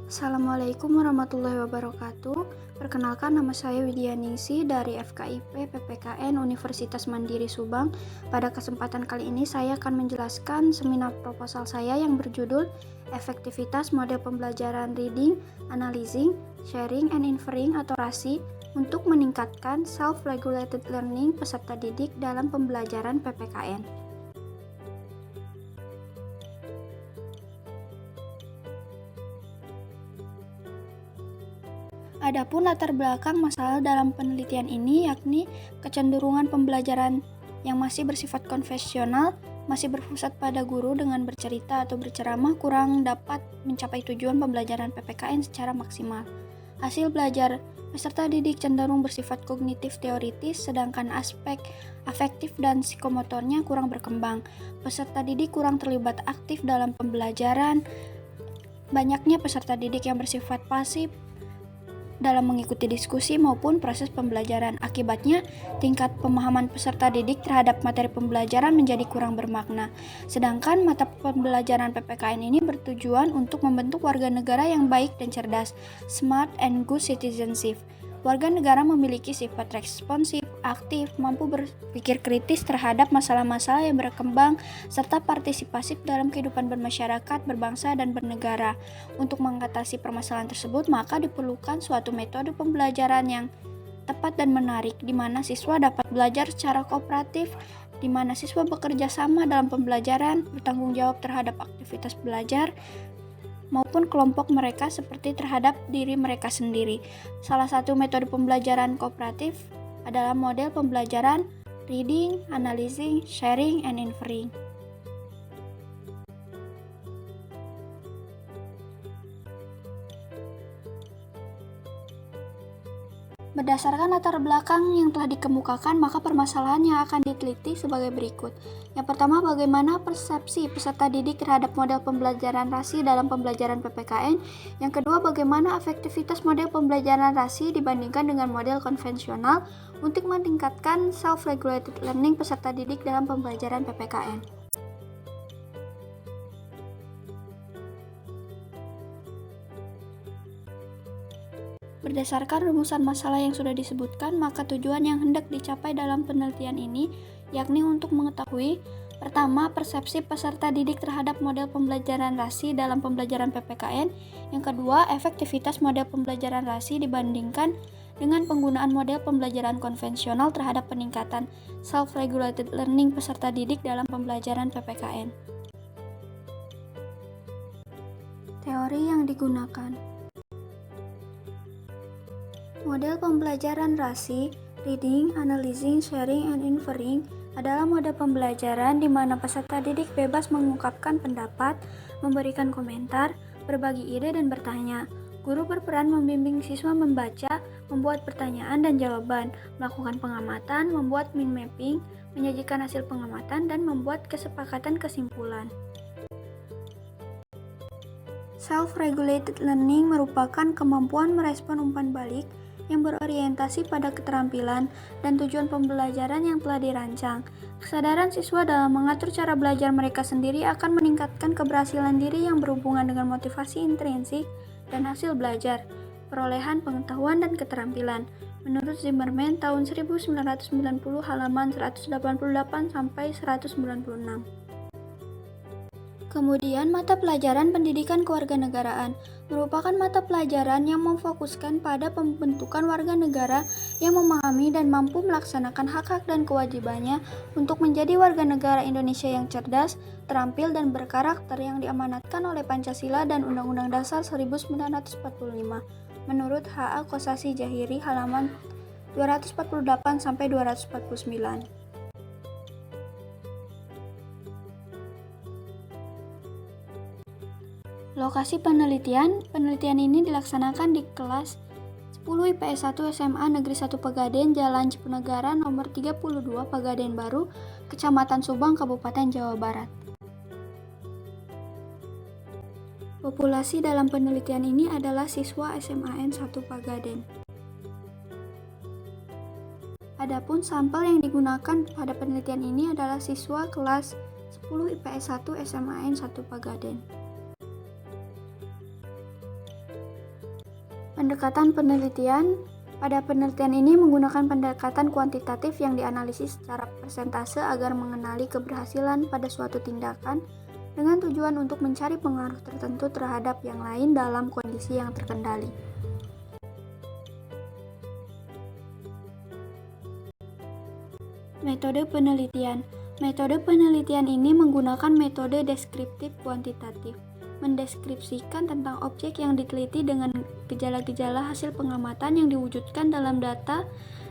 Assalamualaikum warahmatullahi wabarakatuh. Perkenalkan, nama saya Widya Ningsih dari FKIP PPKN Universitas Mandiri Subang. Pada kesempatan kali ini saya akan menjelaskan seminar proposal saya yang berjudul Efektivitas Model Pembelajaran Reading, Analyzing, Sharing, and Inferring atau RASI untuk meningkatkan self-regulated learning peserta didik dalam pembelajaran PPKN. Adapun latar belakang masalah dalam penelitian ini yakni kecenderungan pembelajaran yang masih bersifat konvensional, masih berpusat pada guru dengan bercerita atau berceramah kurang dapat mencapai tujuan pembelajaran PPKN secara maksimal. Hasil belajar peserta didik cenderung bersifat kognitif teoritis, sedangkan aspek afektif dan psikomotornya kurang berkembang. Peserta didik kurang terlibat aktif dalam pembelajaran. Banyaknya peserta didik yang bersifat pasif dalam mengikuti diskusi maupun proses pembelajaran. Akibatnya, tingkat pemahaman peserta didik terhadap materi pembelajaran menjadi kurang bermakna. Sedangkan mata pembelajaran PPKN ini bertujuan untuk membentuk warga negara yang baik dan cerdas, smart and good citizenship. Warga negara memiliki sifat responsif, aktif, mampu berpikir kritis terhadap masalah-masalah yang berkembang, serta partisipasif dalam kehidupan bermasyarakat, berbangsa, dan bernegara. Untuk mengatasi permasalahan tersebut, maka diperlukan suatu metode pembelajaran yang tepat dan menarik, di mana siswa dapat belajar secara kooperatif, di mana siswa bekerja sama dalam pembelajaran, bertanggung jawab terhadap aktivitas belajar, maupun kelompok mereka seperti terhadap diri mereka sendiri. Salah satu metode pembelajaran kooperatif adalah model pembelajaran Reading, Analyzing, Sharing, and Inferring. Berdasarkan latar belakang yang telah dikemukakan, maka permasalahan yang akan diteliti sebagai berikut. Yang pertama, bagaimana persepsi peserta didik terhadap model pembelajaran RASI dalam pembelajaran PPKN. Yang kedua, bagaimana efektivitas model pembelajaran RASI dibandingkan dengan model konvensional untuk meningkatkan self-regulated learning peserta didik dalam pembelajaran PPKN. Berdasarkan rumusan masalah yang sudah disebutkan, maka tujuan yang hendak dicapai dalam penelitian ini yakni untuk mengetahui: pertama, persepsi peserta didik terhadap model pembelajaran RASI dalam pembelajaran PPKN. Yang kedua, efektivitas model pembelajaran RASI dibandingkan dengan penggunaan model pembelajaran konvensional terhadap peningkatan self-regulated learning peserta didik dalam pembelajaran PPKN. Teori yang digunakan. Model pembelajaran RASI, Reading, Analyzing, Sharing, and Inferring adalah model pembelajaran di mana peserta didik bebas mengungkapkan pendapat, memberikan komentar, berbagi ide, dan bertanya. Guru berperan membimbing siswa membaca, membuat pertanyaan dan jawaban, melakukan pengamatan, membuat mind mapping, menyajikan hasil pengamatan, dan membuat kesepakatan kesimpulan. Self-regulated learning merupakan kemampuan merespon umpan balik yang berorientasi pada keterampilan dan tujuan pembelajaran yang telah dirancang. Kesadaran siswa dalam mengatur cara belajar mereka sendiri akan meningkatkan keberhasilan diri yang berhubungan dengan motivasi intrinsik dan hasil belajar, perolehan pengetahuan dan keterampilan. Menurut Zimmerman tahun 1990 halaman 188 sampai 196. Kemudian, mata pelajaran pendidikan kewarganegaraan merupakan mata pelajaran yang memfokuskan pada pembentukan warga negara yang memahami dan mampu melaksanakan hak-hak dan kewajibannya untuk menjadi warga negara Indonesia yang cerdas, terampil, dan berkarakter yang diamanatkan oleh Pancasila dan Undang-Undang Dasar 1945. Menurut H.A. Kosasih Jahiri halaman 248 sampai 249. Lokasi penelitian ini dilaksanakan di kelas 10 IPS 1 SMA Negeri 1 Pegadaian, Jalan Cipunegara nomor 32, Pegadaian Baru, Kecamatan Subang, Kabupaten Jawa Barat. Populasi dalam penelitian ini adalah siswa SMAN 1 Pegadaian. Adapun sampel yang digunakan pada penelitian ini adalah siswa kelas 10 IPS 1 SMAN 1 Pegadaian. Pendekatan penelitian. Pada penelitian ini menggunakan pendekatan kuantitatif yang dianalisis secara persentase agar mengenali keberhasilan pada suatu tindakan dengan tujuan untuk mencari pengaruh tertentu terhadap yang lain dalam kondisi yang terkendali. Metode penelitian. Metode penelitian ini menggunakan metode deskriptif kuantitatif, mendeskripsikan tentang objek yang diteliti dengan gejala-gejala hasil pengamatan yang diwujudkan dalam data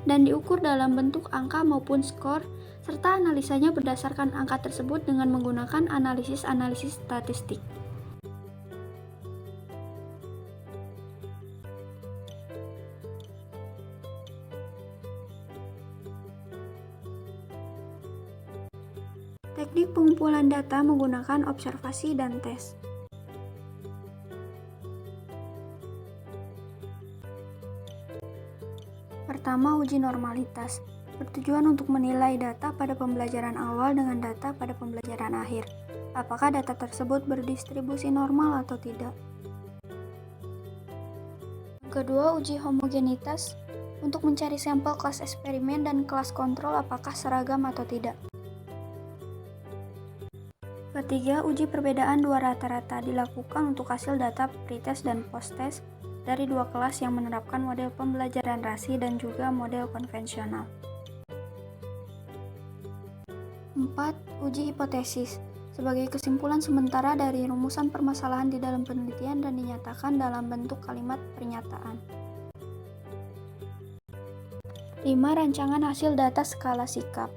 dan diukur dalam bentuk angka maupun skor, serta analisanya berdasarkan angka tersebut dengan menggunakan analisis-analisis statistik. Teknik pengumpulan data menggunakan observasi dan tes. Pertama, uji normalitas. Bertujuan untuk menilai data pada pembelajaran awal dengan data pada pembelajaran akhir. Apakah data tersebut berdistribusi normal atau tidak? Kedua, uji homogenitas. Untuk mencari sampel kelas eksperimen dan kelas kontrol apakah seragam atau tidak. Ketiga, uji perbedaan dua rata-rata dilakukan untuk hasil data pretest dan posttest dari dua kelas yang menerapkan model pembelajaran rasi dan juga model konvensional. 4. Uji hipotesis sebagai kesimpulan sementara dari rumusan permasalahan di dalam penelitian dan dinyatakan dalam bentuk kalimat pernyataan. 5. Rancangan hasil data skala sikap.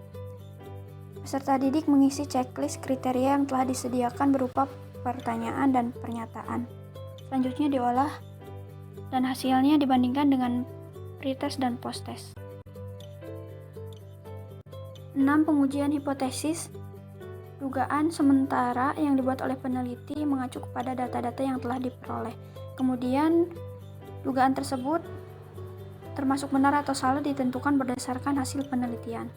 Peserta didik mengisi checklist kriteria yang telah disediakan berupa pertanyaan dan pernyataan. Selanjutnya diolah dan hasilnya dibandingkan dengan pretest dan posttest. 6. Pengujian hipotesis. Dugaan sementara yang dibuat oleh peneliti mengacu kepada data-data yang telah diperoleh. Kemudian, dugaan tersebut termasuk benar atau salah ditentukan berdasarkan hasil penelitian.